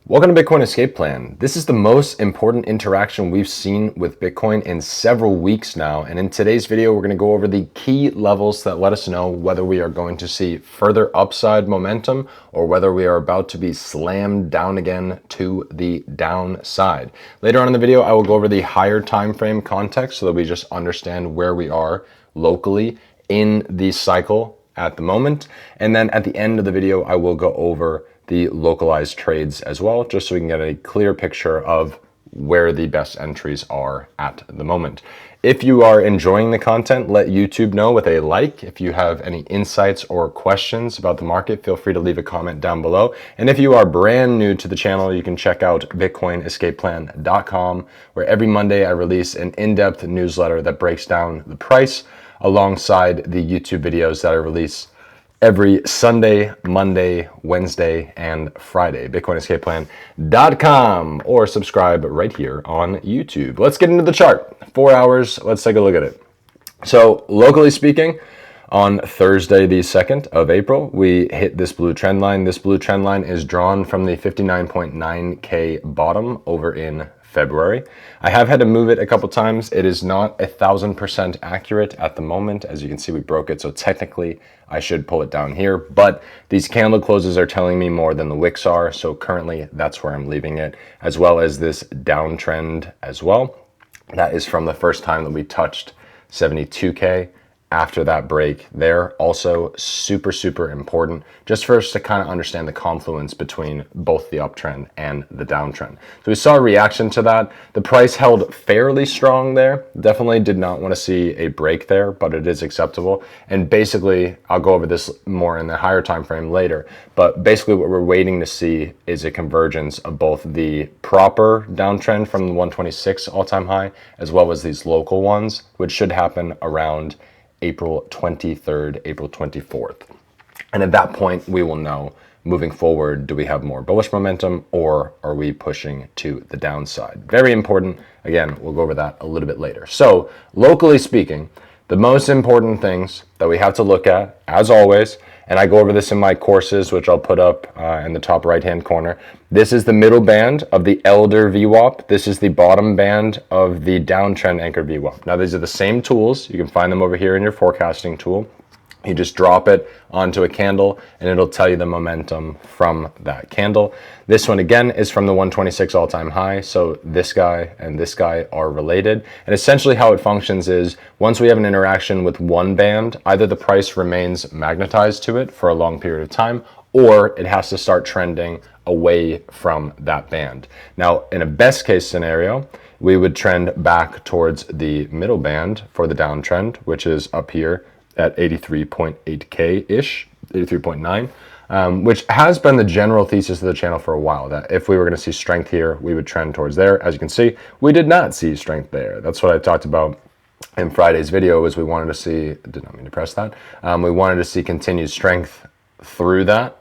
Welcome to Bitcoin Escape Plan. This is the most important interaction we've seen with Bitcoin in several weeks now. And in today's video, we're going to go over the key levels that let us know whether we are going to see further upside momentum or whether we are about to be slammed down again to the downside. Later on in the video, I will go over the higher time frame context so that we just understand where we are locally in the cycle at the moment. And then at the end of the video, I will go over the localized trades as well, just so we can get a clear picture of where the best entries are at the moment. If you are enjoying the content, let YouTube know with a like. If you have any insights or questions about the market, feel free to leave a comment down below. And if you are brand new to the channel, you can check out bitcoinescapeplan.com, where every Monday I release an in-depth newsletter that breaks down the price alongside the YouTube videos that I release every Sunday, Monday, Wednesday, and Friday. BitcoinEscapePlan.com, or subscribe right here on YouTube. Let's get into the chart. 4 hours, let's take a look at it. So locally speaking, on Thursday, the 2nd of April, we hit this blue trend line. This blue trend line is drawn from the 59.9K bottom over in February. I have had to move it a couple times. It is not 1000% accurate at the moment. As you can see, we broke it, so technically I should pull it down here, but these candle closes are telling me more than the wicks are, so currently that's where I'm leaving it, as well as this downtrend as well. That is from the first time that we touched 72K. After that break there, also super important, just for us to kind of understand the confluence between both the uptrend and the downtrend. So we saw a reaction to that. The price held fairly strong there. Definitely did not want to see a break there, but it is acceptable. And basically, I'll go over this more in the higher time frame later, but basically what we're waiting to see is a convergence of both the proper downtrend from the 126 all-time high, as well as these local ones, which should happen around April 23rd, April 24th. And at that point, we will know moving forward, do we have more bullish momentum or are we pushing to the downside? Very important. Again, we'll go over that a little bit later. So locally speaking, the most important things that we have to look at, as always, and I go over this in my courses, which I'll put up in the top right-hand corner. This is the middle band of the Elder VWAP. This is the bottom band of the downtrend anchor VWAP. Now, these are the same tools. You can find them over here in your forecasting tool. You just drop it onto a candle and it'll tell you the momentum from that candle. This one again is from the 126 all-time high. So this guy and this guy are related. And essentially how it functions is once we have an interaction with one band, either the price remains magnetized to it for a long period of time, or it has to start trending away from that band. Now, in a best case scenario, we would trend back towards the middle band for the downtrend, which is up here at 83.8K-ish, 83.9, which has been the general thesis of the channel for a while, that if we were going to see strength here, we would trend towards there. As you can see, we did not see strength there. That's what I talked about in Friday's video, is we wanted to see, did not mean to press that, we wanted to see continued strength through that,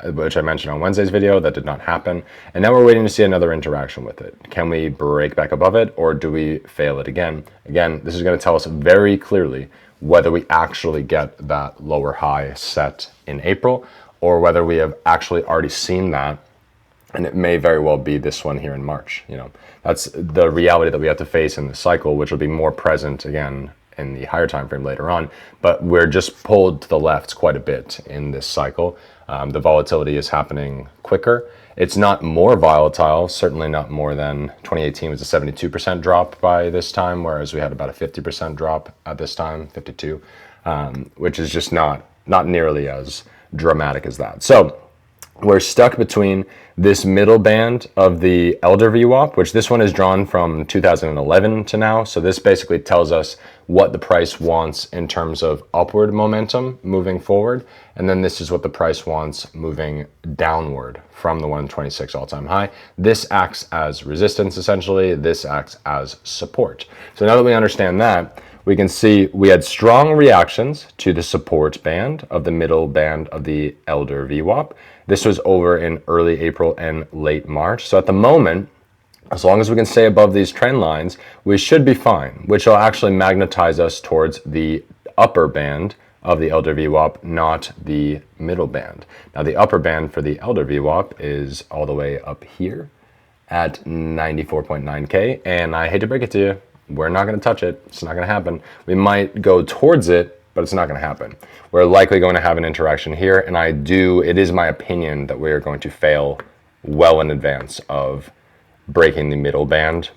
which I mentioned on Wednesday's video. That did not happen. And now we're waiting to see another interaction with it. Can we break back above it or do we fail it again? Again, this is going to tell us very clearly whether we actually get that lower high set in April or whether we have actually already seen that. And it may very well be this one here in March. You know, that's the reality that we have to face in the cycle, which will be more present again in the higher time frame later on, but we're just pulled to the left quite a bit in this cycle. The volatility is happening quicker. It's not more volatile, certainly not more than 2018 was a 72% drop by this time, whereas we had about a 50% drop at this time, 52, which is just not nearly as dramatic as that. So we're stuck between this middle band of the Elder VWAP, which this one is drawn from 2011 to now. So this basically tells us what the price wants in terms of upward momentum moving forward. And then this is what the price wants moving downward from the 126 all-time high. This acts as resistance, essentially. This acts as support. So now that we understand that, we can see we had strong reactions to the support band of the middle band of the Elder VWAP. This was over in early April and late March. So at the moment, as long as we can stay above these trend lines, we should be fine, which will actually magnetize us towards the upper band of the elder VWAP, not the middle band. Now the upper band for the elder VWAP is all the way up here at 94.9K, and I hate to break it to you, we're not going to touch it. It's not going to happen. We might go towards it, but it's not going to happen. We're likely going to have an interaction here, and it is my opinion that we are going to fail well in advance of breaking the middle band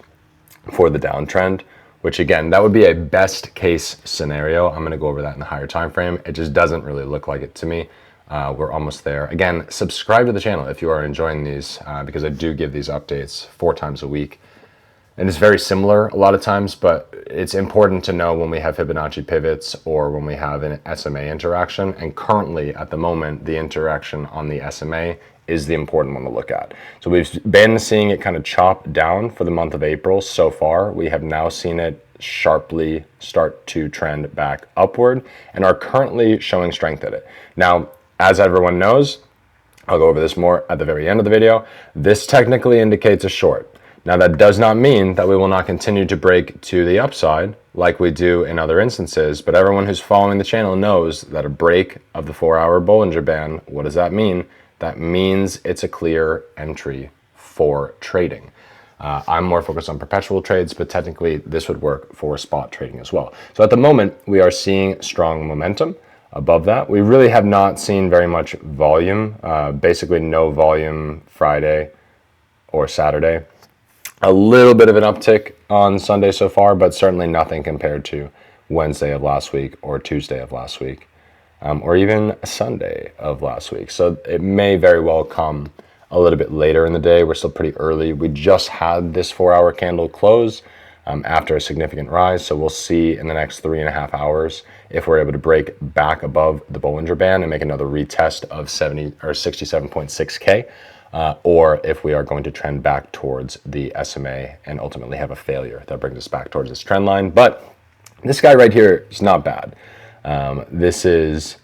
for the downtrend, which again, that would be a best case scenario. I'm going to go over that in the higher time frame. It just doesn't really look like it to me. We're almost there. Again, subscribe to the channel if you are enjoying these, because I do give these updates 4 times a week. And it's very similar a lot of times, but it's important to know when we have Fibonacci pivots or when we have an SMA interaction. And currently, at the moment, the interaction on the SMA is the important one to look at. So we've been seeing it kind of chop down for the month of April so far. We have now seen it sharply start to trend back upward and are currently showing strength at it. Now, as everyone knows, I'll go over this more at the very end of the video, this technically indicates a short. Now that does not mean that we will not continue to break to the upside like we do in other instances, but everyone who's following the channel knows that a break of the 4-hour Bollinger Band, what does that mean? That means it's a clear entry for trading. I'm more focused on perpetual trades, but technically this would work for spot trading as well. So at the moment, we are seeing strong momentum. Above that, we really have not seen very much volume, basically no volume Friday or Saturday. A little bit of an uptick on Sunday so far, but certainly nothing compared to Wednesday of last week or Tuesday of last week, or even Sunday of last week. So it may very well come a little bit later in the day. We're still pretty early. We just had this 4-hour candle close after a significant rise. So we'll see in the next 3.5 hours if we're able to break back above the Bollinger Band and make another retest of 70 or 67.6K. Or if we are going to trend back towards the SMA and ultimately have a failure that brings us back towards this trend line. But this guy right here is not bad. This is,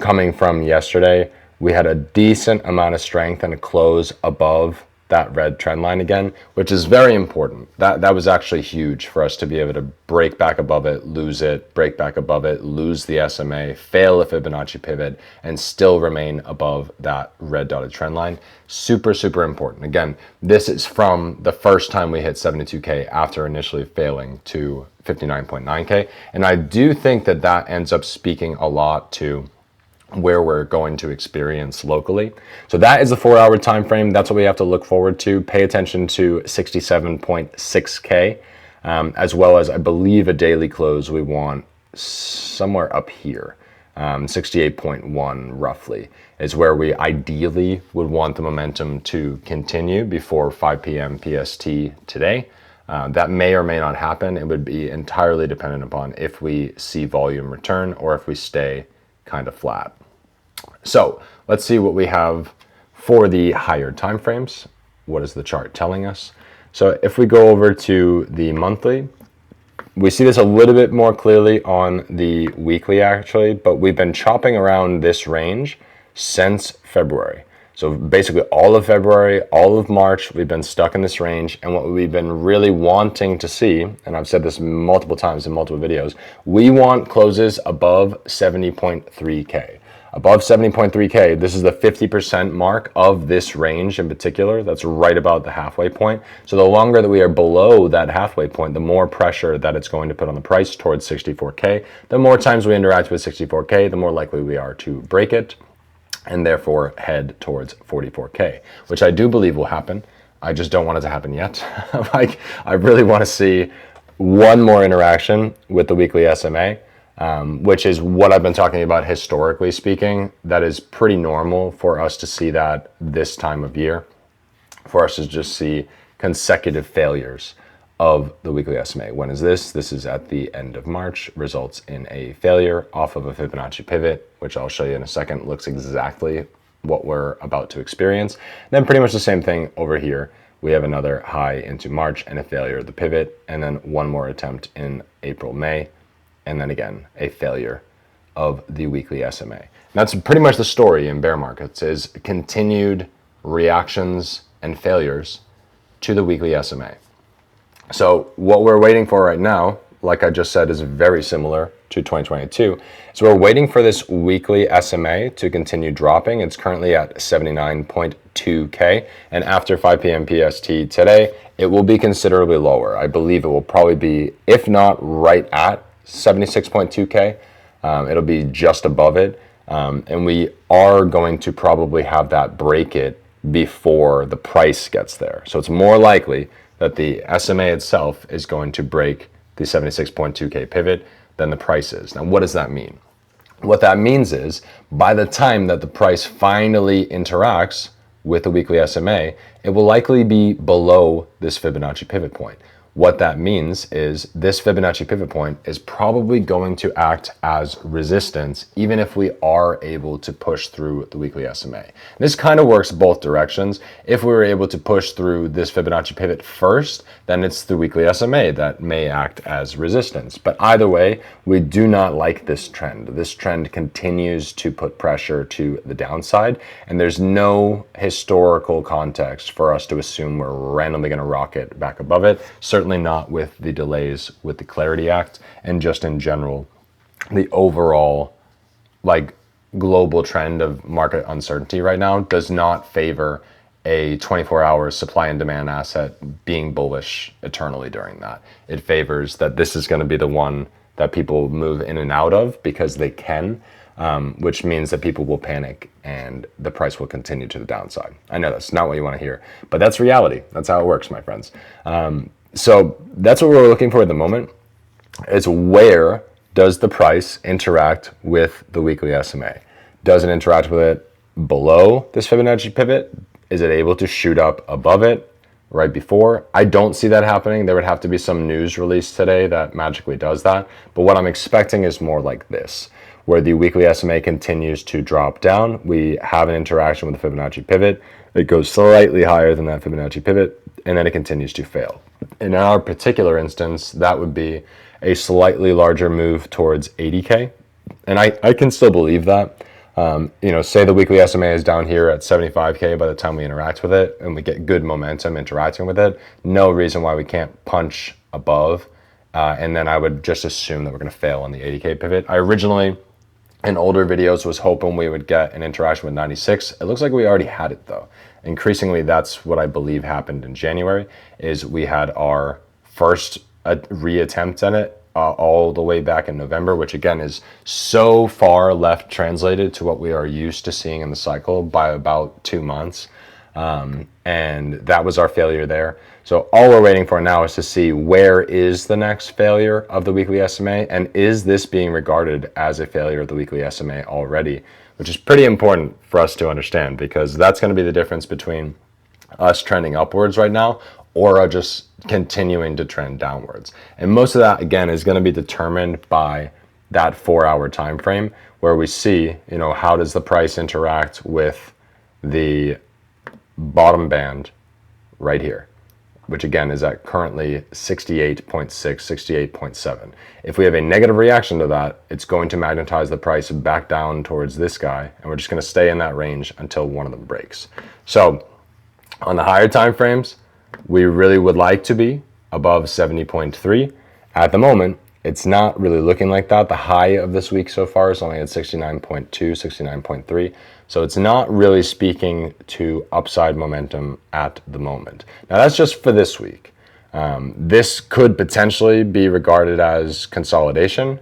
coming from yesterday, we had a decent amount of strength and a close above that red trend line again, which is very important. That was actually huge for us to be able to break back above it, lose it, break back above it, lose the SMA, fail a Fibonacci pivot, and still remain above that red dotted trend line. Super, super important. Again, this is from the first time we hit 72K after initially failing to 59.9K. And I do think that ends up speaking a lot to where we're going to experience locally. So that is the 4-hour time frame. That's what we have to look forward to. Pay attention to 67.6K, as well as I believe a daily close we want somewhere up here. 68.1 roughly is where we ideally would want the momentum to continue before 5 p.m. PST today. That may or may not happen. It would be entirely dependent upon if we see volume return or if we stay kind of flat. So let's see what we have for the higher time frames. What is the chart telling us? So if we go over to the monthly, we see this a little bit more clearly on the weekly actually, but we've been chopping around this range since February. So basically all of February, all of March, we've been stuck in this range. And what we've been really wanting to see, and I've said this multiple times in multiple videos, we want closes above 70.3K. Above 70.3K, this is the 50% mark of this range in particular. That's right about the halfway point. So the longer that we are below that halfway point, the more pressure that it's going to put on the price towards 64K. The more times we interact with 64K, the more likely we are to break it and therefore head towards 44K, which I do believe will happen. I just don't want it to happen yet. I really want to see one more interaction with the weekly SMA, which is what I've been talking about historically speaking. That is pretty normal for us to see that this time of year, for us to just see consecutive failures of the weekly SMA. When is this? This is at the end of March, results in a failure off of a Fibonacci pivot, which I'll show you in a second. Looks exactly what we're about to experience. Then pretty much the same thing over here. We have another high into March and a failure of the pivot, and then one more attempt in April, May, and then again, a failure of the weekly SMA. And that's pretty much the story in bear markets, is continued reactions and failures to the weekly SMA. So what we're waiting for right now, like I just said, is very similar to 2022. So we're waiting for this weekly SMA to continue dropping. It's currently at 79.2K, and after 5 p.m. PST today, it will be considerably lower. I believe it will probably be, if not right at 76.2K, it'll be just above it. And we are going to probably have that break it before the price gets there. So it's more likely that the SMA itself is going to break the 76.2K pivot than the price is. Now, what does that mean? What that means is by the time that the price finally interacts with the weekly SMA, it will likely be below this Fibonacci pivot point. What that means is this Fibonacci pivot point is probably going to act as resistance, even if we are able to push through the weekly SMA. This kind of works both directions. If we were able to push through this Fibonacci pivot first, then it's the weekly SMA that may act as resistance. But either way, we do not like this trend. This trend continues to put pressure to the downside, and there's no historical context for us to assume we're randomly going to rocket back above it. Certainly not with the delays with the Clarity Act, and just in general, the overall global trend of market uncertainty right now does not favor a 24-hour supply and demand asset being bullish eternally during that. It favors that this is going to be the one that people move in and out of because they can, which means that people will panic and the price will continue to the downside. I know that's not what you want to hear, but that's reality. That's how it works, my friends. So that's what we're looking for at the moment, is where does the price interact with the weekly SMA? Does it interact with it below this Fibonacci pivot? Is it able to shoot up above it right before? I don't see that happening. There would have to be some news released today that magically does that. But what I'm expecting is more like this, where the weekly SMA continues to drop down. We have an interaction with the Fibonacci pivot. It goes slightly higher than that Fibonacci pivot, and then it continues to fail. In our particular instance, that would be a slightly larger move towards 80K. And I can still believe that. Say the weekly SMA is down here at 75K by the time we interact with it and we get good momentum interacting with it. No reason why we can't punch above. And then I would just assume that we're going to fail on the 80K pivot. I originally, in older videos, was hoping we would get an interaction with 96. It looks like we already had it though. Increasingly, that's what I believe happened in January, is we had our first reattempt at it all the way back in November, which again is so far left translated to what we are used to seeing in the cycle by about 2 months. And that was our failure there. So all we're waiting for now is to see where is the next failure of the weekly SMA, and is this being regarded as a failure of the weekly SMA already, which is pretty important for us to understand, because that's going to be the difference between us trending upwards right now or just continuing to trend downwards. And most of that, again, is going to be determined by that 4-hour time frame, where we see, how does the price interact with the bottom band right here, which again is at currently 68.6, 68.7. If we have a negative reaction to that, it's going to magnetize the price back down towards this guy, and we're just going to stay in that range until one of them breaks. So on the higher time frames, we really would like to be above 70.3. At the moment, it's not really looking like that. The high of this week so far is only at 69.2, 69.3. So it's not really speaking to upside momentum at the moment. Now that's just for this week. This could potentially be regarded as consolidation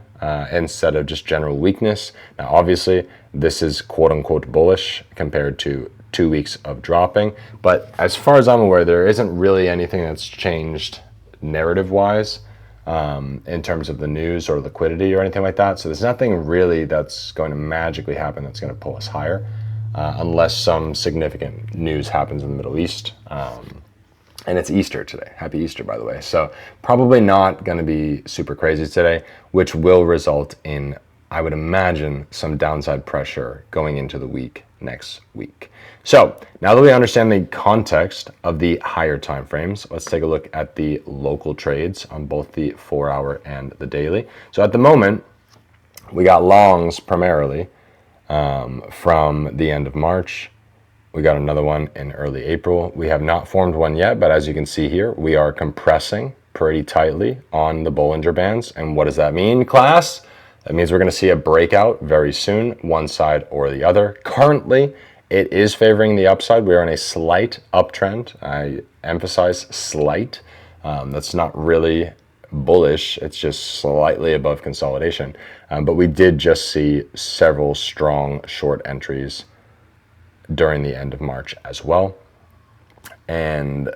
instead of just general weakness. Now obviously this is quote unquote bullish compared to 2 weeks of dropping. But as far as I'm aware, there isn't really anything that's changed narrative-wise in terms of the news or liquidity or anything like that. So there's nothing really that's going to magically happen that's going to pull us higher, unless some significant news happens in the Middle East. And it's Easter today. Happy Easter, by the way. So probably not going to be super crazy today, which will result in, I would imagine, some downside pressure going into the week next week. So now that we understand the context of the higher time frames, let's take a look at the local trades on both the 4-hour and the daily. So at the moment, we got longs primarily from the end of March. We got another one in early April. We have not formed one yet, but as you can see here, we are compressing pretty tightly on the Bollinger Bands. And what does that mean, class? That means we're going to see a breakout very soon, one side or the other. Currently, it is favoring the upside. We are in a slight uptrend. I emphasize slight. That's not really bullish. It's just slightly above consolidation. But we did just see several strong short entries during the end of March as well. And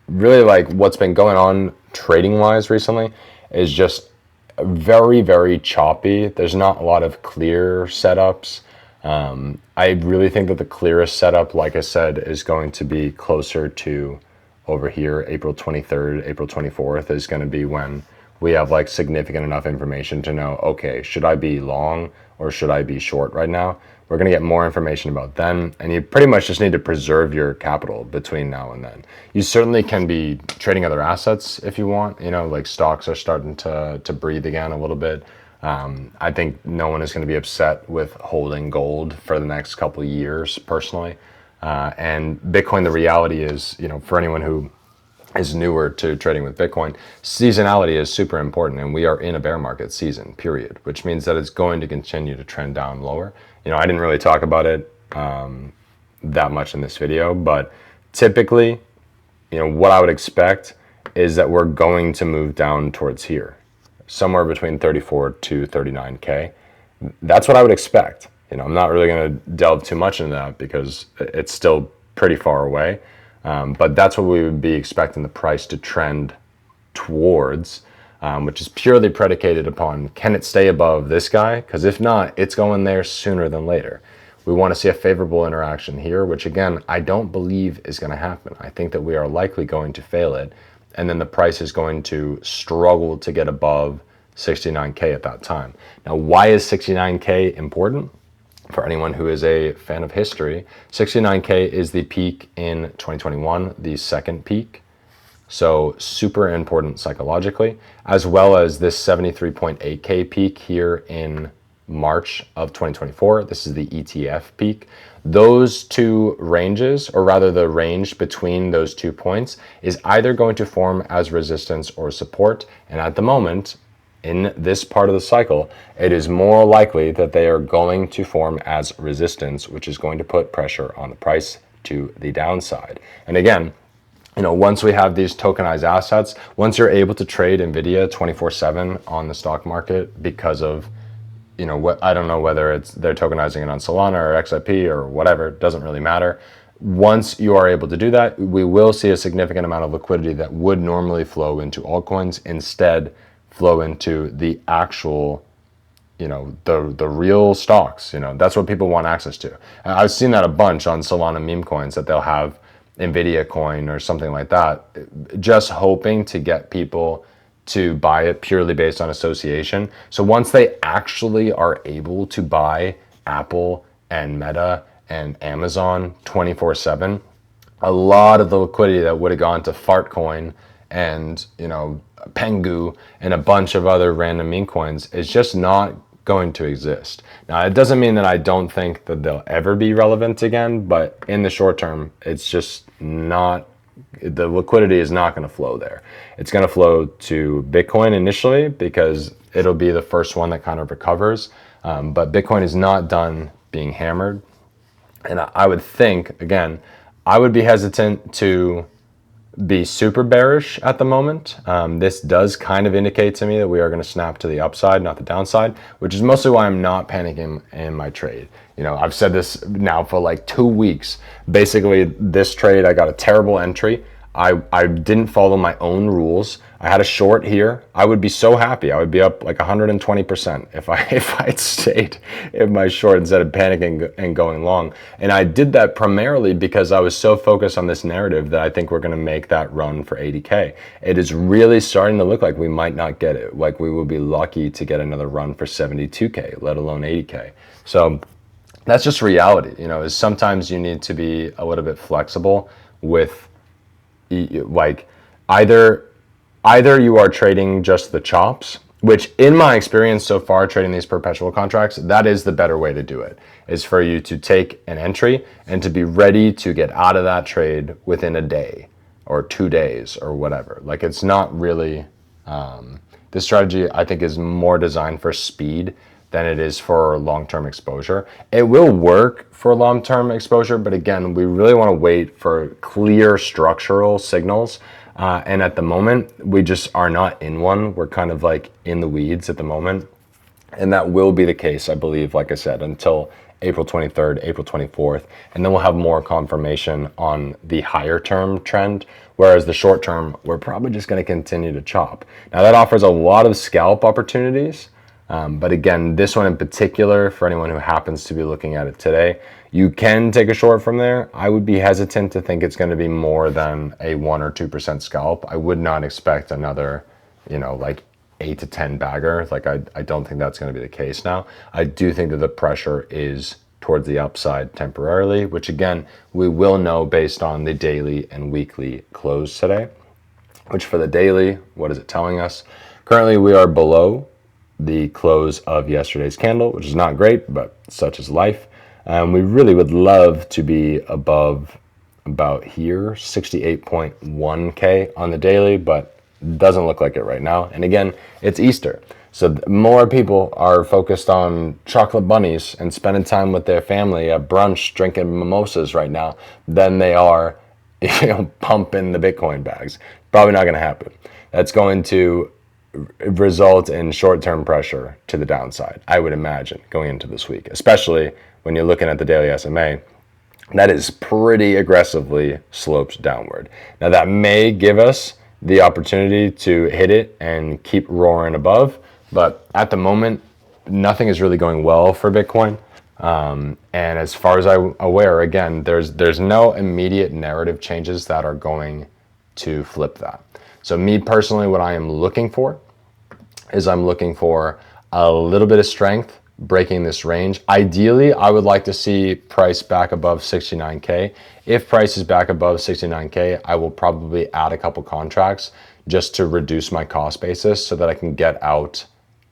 really, like, what's been going on trading wise recently is just very, very choppy. There's not a lot of clear setups. I really think that the clearest setup, like I said, is going to be closer to over here. April 23rd, April 24th is going to be when we have like significant enough information to know, okay, should I be long or should I be short right now? We're going to get more information about then, and you pretty much just need to preserve your capital between now and then. You certainly can be trading other assets if you want. You know, like stocks are starting to breathe again a little bit. I think no one is going to be upset with holding gold for the next couple of years, personally. And Bitcoin, the reality is, you know, for anyone who is newer to trading with Bitcoin, seasonality is super important, and we are in a bear market season, period, which means that it's going to continue to trend down lower. You know, I didn't really talk about it that much in this video, but typically, you know, what I would expect is that we're going to move down towards here, somewhere between 34 to 39K. That's what I would expect. You know, I'm not really going to delve too much into that because it's still pretty far away. But that's what we would be expecting the price to trend towards, which is purely predicated upon, can it stay above this guy? Because if not, it's going there sooner than later. We want to see a favorable interaction here, which again, I don't believe is going to happen. I think that we are likely going to fail it. And then the price is going to struggle to get above 69K at that time. Now, why is 69K important? For anyone who is a fan of history, 69K is the peak in 2021, the second peak. So super important psychologically, as well as this 73.8K peak here in March of 2024. This is the ETF peak. Those two ranges, or rather the range between those 2 points, is either going to form as resistance or support. And at the moment, in this part of the cycle, it is more likely that they are going to form as resistance, which is going to put pressure on the price to the downside. And again, you know, once we have these tokenized assets, once you're able to trade NVIDIA 24/7 on the stock market because of, you know, what, I don't know whether it's they're tokenizing it on Solana or XIP or whatever, it doesn't really matter. Once you are able to do that, we will see a significant amount of liquidity that would normally flow into altcoins instead flow into the actual, you know, the real stocks. You know, that's what people want access to. I've seen that a bunch on Solana meme coins, that they'll have NVIDIA coin or something like that, just hoping to get people to buy it purely based on association. So once they actually are able to buy Apple and Meta and Amazon 24/7, a lot of the liquidity that would have gone to Fartcoin and, you know, Pengu and a bunch of other random meme coins is just not going to exist. Now, it doesn't mean that I don't think that they'll ever be relevant again, but in the short term, it's just not, the liquidity is not going to flow there. It's going to flow to Bitcoin initially because it'll be the first one that kind of recovers. But Bitcoin is not done being hammered. And I would think, again, I would be hesitant to be super bearish at the moment. This does kind of indicate to me that we are going to snap to the upside, not the downside, which is mostly why I'm not panicking in my trade. You know, I've said this now for like 2 weeks. Basically, this trade, I got a terrible entry. I didn't follow my own rules. I had a short here. I would be so happy. I would be up like 120% if I'd stayed in my short instead of panicking and going long. And I did that primarily because I was so focused on this narrative that I think we're going to make that run for 80K. It is really starting to look like we might not get it. Like we will be lucky to get another run for 72K, let alone 80K. So that's just reality. You know, is sometimes you need to be a little bit flexible with, like, either you are trading just the chops, which in my experience so far trading these perpetual contracts, that is the better way to do it, is for you to take an entry and to be ready to get out of that trade within a day or 2 days or whatever. Like, it's not really This strategy, I think, is more designed for speed than it is for long-term exposure. It will work for long-term exposure, but again, we really want to wait for clear structural signals. And at the moment, we just are not in one. We're kind of like in the weeds at the moment. And that will be the case, I believe, like I said, until April 23rd, April 24th. And then we'll have more confirmation on the higher term trend. Whereas the short term, we're probably just going to continue to chop. Now, that offers a lot of scalp opportunities. But again, this one in particular, for anyone who happens to be looking at it today, you can take a short from there. I would be hesitant to think it's going to be more than a 1 or 2% scalp. I would not expect another, like 8 to 10 bagger. Like I don't think that's going to be the case now. I do think that the pressure is towards the upside temporarily, which again, we will know based on the daily and weekly close today. Which for the daily, what is it telling us? Currently, we are below the close of yesterday's candle, which is not great, but such is life. We really would love to be above about here, 68.1K on the daily, but doesn't look like it right now. And again, it's Easter. So more people are focused on chocolate bunnies and spending time with their family at brunch, drinking mimosas right now than they are, pumping the Bitcoin bags. Probably not going to happen. That's going to result in short-term pressure to the downside, I would imagine, going into this week, especially when you're looking at the daily SMA. That is pretty aggressively sloped downward. Now, that may give us the opportunity to hit it and keep roaring above, but at the moment, nothing is really going well for Bitcoin. And as far as I'm aware, again, there's no immediate narrative changes that are going to flip that. So me personally, what I am looking for is I'm looking for a little bit of strength breaking this range. Ideally, I would like to see price back above 69K. If price is back above 69K, I will probably add a couple contracts just to reduce my cost basis so that I can get out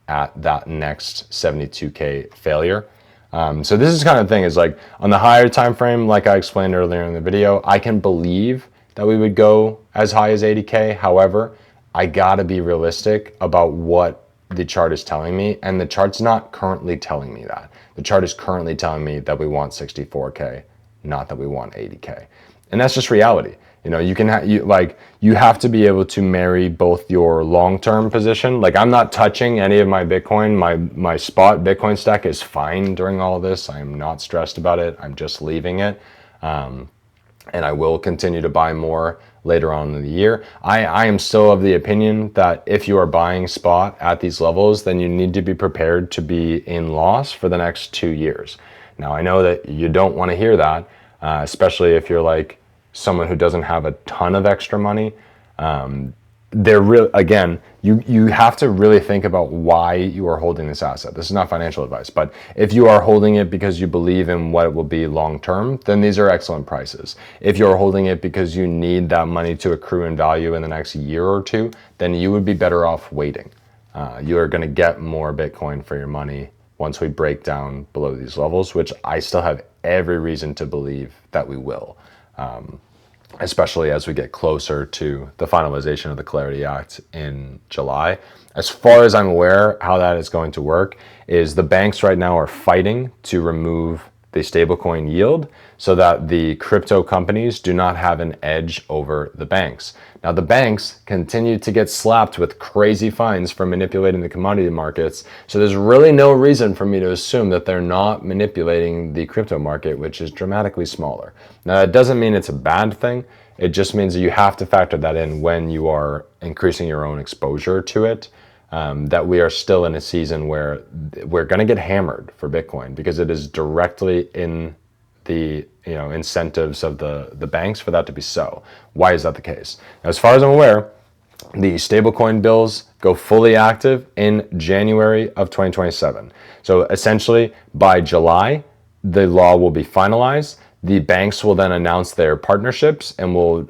at that next 72K failure. So this is kind of thing is like on the higher time frame, like I explained earlier in the video, I can believe that we would go as high as 80K. However, I gotta be realistic about what the chart is telling me, and the chart's not currently telling me that. The chart is currently telling me that we want 64K, not that we want 80K. And that's just reality. You have to be able to marry both your long-term position. Like I'm not touching any of my Bitcoin. My spot Bitcoin stack is fine during all this. I am not stressed about it. I'm just leaving it. And I will continue to buy more later on in the year. I am still of the opinion that if you are buying spot at these levels, then you need to be prepared to be in loss for the next 2 years. Now, I know that you don't want to hear that, especially if you're like someone who doesn't have a ton of extra money. You have to really think about why you are holding this asset. This is not financial advice, but if you are holding it because you believe in what it will be long term, then these are excellent prices. If you're holding it because you need that money to accrue in value in the next year or two, then you would be better off waiting. You are going to get more Bitcoin for your money once we break down below these levels, which I still have every reason to believe that we will. Especially as we get closer to the finalization of the Clarity Act in July. As far as I'm aware, how that is going to work is the banks right now are fighting to remove the stablecoin yield so that the crypto companies do not have an edge over the banks. Now, the banks continue to get slapped with crazy fines for manipulating the commodity markets. So there's really no reason for me to assume that they're not manipulating the crypto market, which is dramatically smaller. Now, that doesn't mean it's a bad thing. It just means that you have to factor that in when you are increasing your own exposure to it. That we are still in a season where we're going to get hammered for Bitcoin because it is directly in the incentives of the banks for that to be so. Why is that the case? Now, as far as I'm aware, the stablecoin bills go fully active in January of 2027. So essentially, by July, the law will be finalized. The banks will then announce their partnerships and will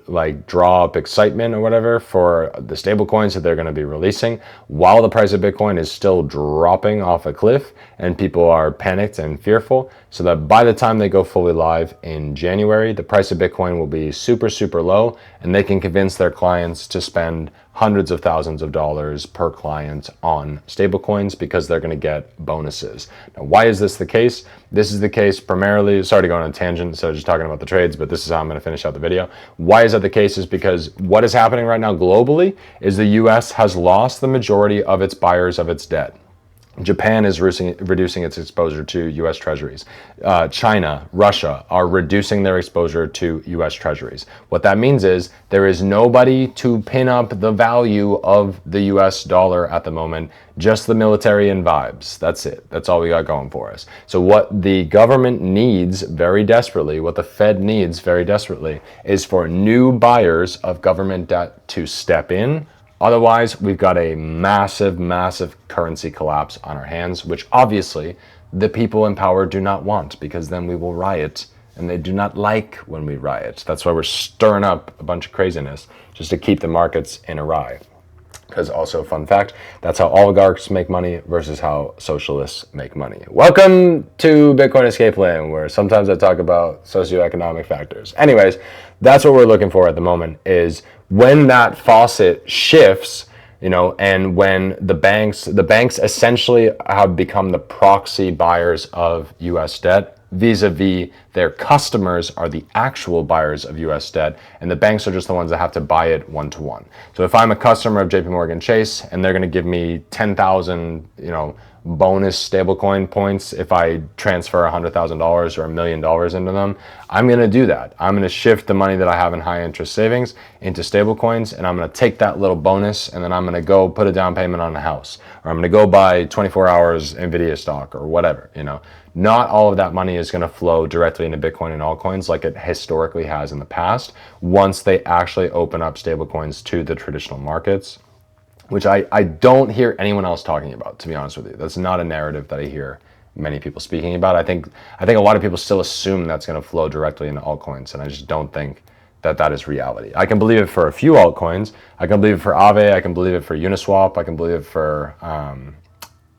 draw up excitement or whatever for the stable coins that they're going to be releasing while the price of Bitcoin is still dropping off a cliff and people are panicked and fearful, so that by the time they go fully live in January, the price of Bitcoin will be super, super low and they can convince their clients to spend hundreds of thousands of dollars per client on stablecoins because they're going to get bonuses. Now, why is this the case? This is the case primarily, sorry to go on a tangent instead of just talking about the trades, but this is how I'm going to finish out the video. Why is that the case? Is because what is happening right now globally is the US has lost the majority of its buyers of its debt. Japan is reducing its exposure to U.S. treasuries. China, Russia are reducing their exposure to U.S. treasuries. What that means is there is nobody to pin up the value of the U.S. dollar at the moment, just the military and vibes. That's it. That's all we got going for us. So what the government needs very desperately, what the Fed needs very desperately, is for new buyers of government debt to step in. Otherwise, we've got a massive, massive currency collapse on our hands, which obviously the people in power do not want, because then we will riot, and they do not like when we riot. That's why we're stirring up a bunch of craziness, just to keep the markets in a riot. Because also, fun fact, that's how oligarchs make money versus how socialists make money. Welcome to Bitcoin Escape Plan, where sometimes I talk about socioeconomic factors. Anyways, that's what we're looking for at the moment, is when that faucet shifts, and when the banks essentially have become the proxy buyers of US debt, vis-a-vis their customers are the actual buyers of US debt, and the banks are just the ones that have to buy it one-to-one. So if I'm a customer of JP Morgan Chase and they're going to give me 10,000, bonus stablecoin points if I transfer $100,000 or $1 million into them, I'm going to do that. I'm going to shift the money that I have in high interest savings into stablecoins, and I'm going to take that little bonus, and then I'm going to go put a down payment on a house, or I'm going to go buy 24 hours Nvidia stock or whatever. Not all of that money is going to flow directly into Bitcoin and altcoins like it historically has in the past, once they actually open up stablecoins to the traditional markets, which I don't hear anyone else talking about, to be honest with you. That's not a narrative that I hear many people speaking about. I think a lot of people still assume that's going to flow directly into altcoins, and I just don't think that is reality. I can believe it for a few altcoins. I can believe it for Aave. I can believe it for Uniswap. I can believe it for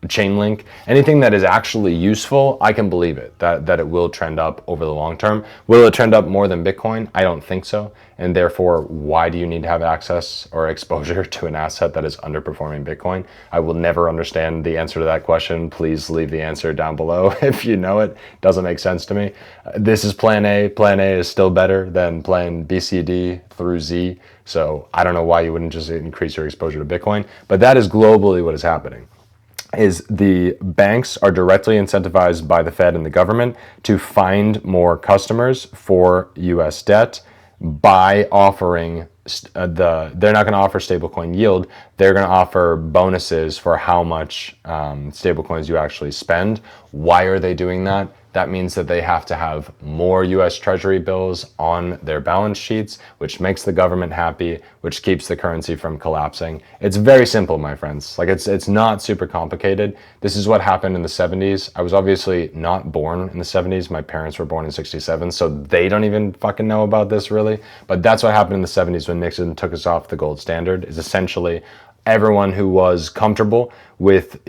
Chainlink. Anything that is actually useful, I can believe it, that it will trend up over the long term. Will it trend up more than Bitcoin? I don't think so. And therefore, why do you need to have access or exposure to an asset that is underperforming Bitcoin? I will never understand the answer to that question. Please leave the answer down below if you know it. Doesn't make sense to me. This is plan A. Plan A is still better than plan B, C, D through Z. So I don't know why you wouldn't just increase your exposure to Bitcoin, but that is globally what is happening. Is the banks are directly incentivized by the Fed and the government to find more customers for US debt by offering they're not going to offer stablecoin yield. They're going to offer bonuses for how much stablecoins you actually spend. Why are they doing that? That means that they have to have more US Treasury bills on their balance sheets, which makes the government happy, which keeps the currency from collapsing. It's very simple, my friends. Like it's not super complicated. This is what happened in the 70s. I was obviously not born in the 70s. My parents were born in 67, so they don't even fucking know about this really. But that's what happened in the 70s when Nixon took us off the gold standard, is essentially everyone who was comfortable with,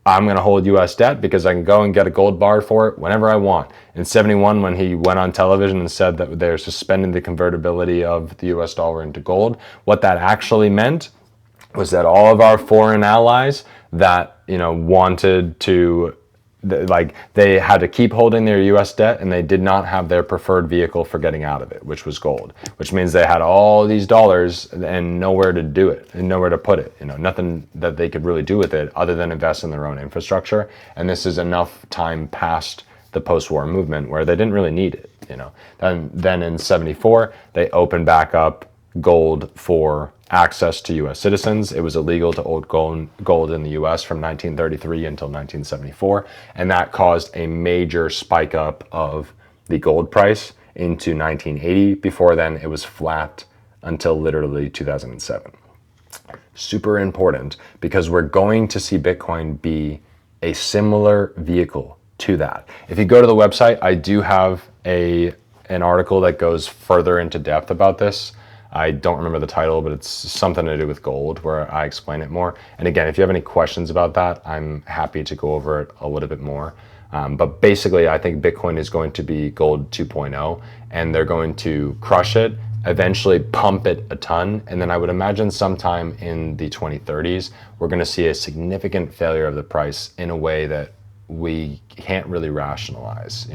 I'm going to hold US debt because I can go and get a gold bar for it whenever I want. In 71, when he went on television and said that they're suspending the convertibility of the US dollar into gold, what that actually meant was that all of our foreign allies that, wanted to, they had to keep holding their US debt, and they did not have their preferred vehicle for getting out of it, which was gold, which means they had all these dollars and nowhere to do it and nowhere to put it, nothing that they could really do with it other than invest in their own infrastructure. And this is enough time past the post-war movement where they didn't really need it, Then in 74, they opened back up gold for access to U.S. citizens. It was illegal to own gold in the U.S. from 1933 until 1974, and that caused a major spike up of the gold price into 1980. Before then, it was flat until literally 2007. Super important, because we're going to see Bitcoin be a similar vehicle to that. If you go to the website, I do have an article that goes further into depth about this. I don't remember the title, but it's something to do with gold, where I explain it more. And again, if you have any questions about that, I'm happy to go over it a little bit more. But basically, I think Bitcoin is going to be gold 2.0, and they're going to crush it eventually pump it a ton. And then I would imagine sometime in the 2030s, we're going to see a significant failure of the price in a way that we can't really rationalize,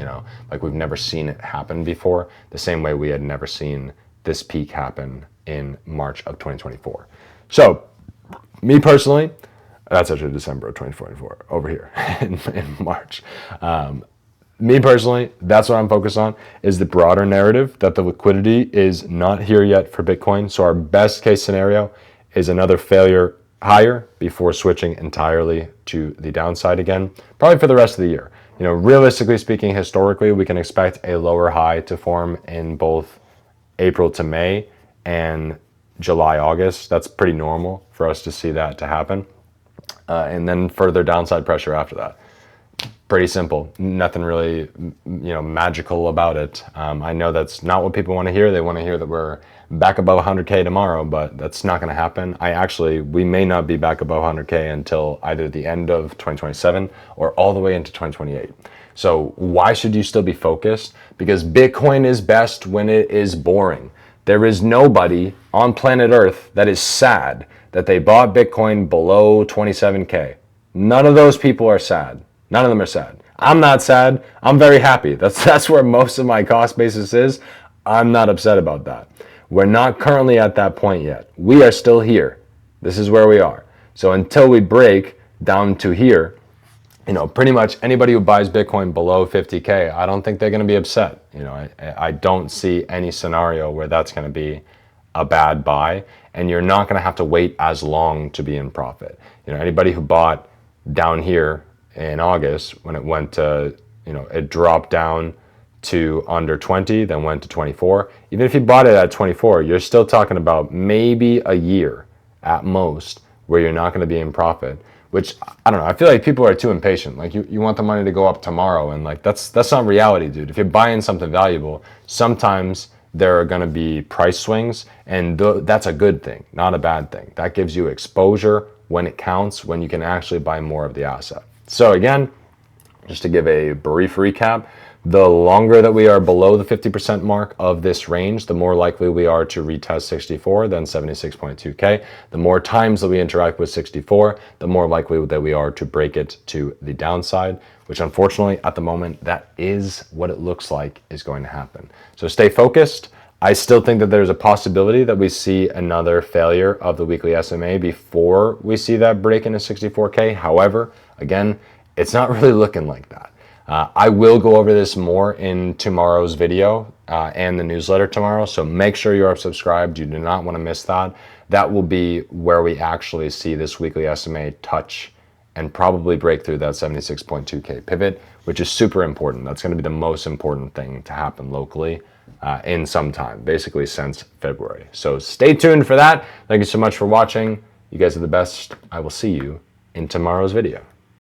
like we've never seen it happen before, the same way we had never seen this peak happen in March of 2024. So me personally, that's actually December of 2024 over here in March. Me personally, that's what I'm focused on, is the broader narrative that the liquidity is not here yet for Bitcoin. So our best case scenario is another failure higher before switching entirely to the downside again, probably for the rest of the year. Realistically speaking, historically, we can expect a lower high to form in both April to May and July, August. That's pretty normal for us to see that to happen. And then further downside pressure after that. Pretty simple. Nothing really, magical about it. I know that's not what people want to hear. They want to hear that we're back above 100K tomorrow, but that's not going to happen. We may not be back above 100K until either the end of 2027 or all the way into 2028. So why should you still be focused? Because Bitcoin is best when it is boring. There is nobody on planet Earth that is sad that they bought Bitcoin below 27K. None of those people are sad. None of them are sad. I'm not sad. I'm very happy. That's where most of my cost basis is. I'm not upset about that. We're not currently at that point yet. We are still here. This is where we are. So until we break down to here, pretty much anybody who buys Bitcoin below 50K, I don't think they're going to be upset. I don't see any scenario where that's going to be a bad buy, and you're not going to have to wait as long to be in profit. Anybody who bought down here in August when it went to, it dropped down to under 20, then went to 24. Even if you bought it at 24, you're still talking about maybe a year at most where you're not going to be in profit, which I don't know. I feel like people are too impatient. Like you want the money to go up tomorrow, and like that's not reality, dude. If you're buying something valuable, sometimes there are going to be price swings, and that's a good thing, not a bad thing. That gives you exposure when it counts, when you can actually buy more of the asset. So again, just to give a brief recap, the longer that we are below the 50% mark of this range, the more likely we are to retest 64 than 76.2K. The more times that we interact with 64, the more likely that we are to break it to the downside, which unfortunately at the moment, that is what it looks like is going to happen. So stay focused. I still think that there's a possibility that we see another failure of the weekly SMA before we see that break into 64K. However, again, it's not really looking like that. I will go over this more in tomorrow's video and the newsletter tomorrow, so make sure you are subscribed. You do not want to miss that. That will be where we actually see this weekly SMA touch and probably break through that 76.2K pivot, which is super important. That's going to be the most important thing to happen locally in some time, basically since February. So stay tuned for that. Thank you so much for watching. You guys are the best. I will see you in tomorrow's video.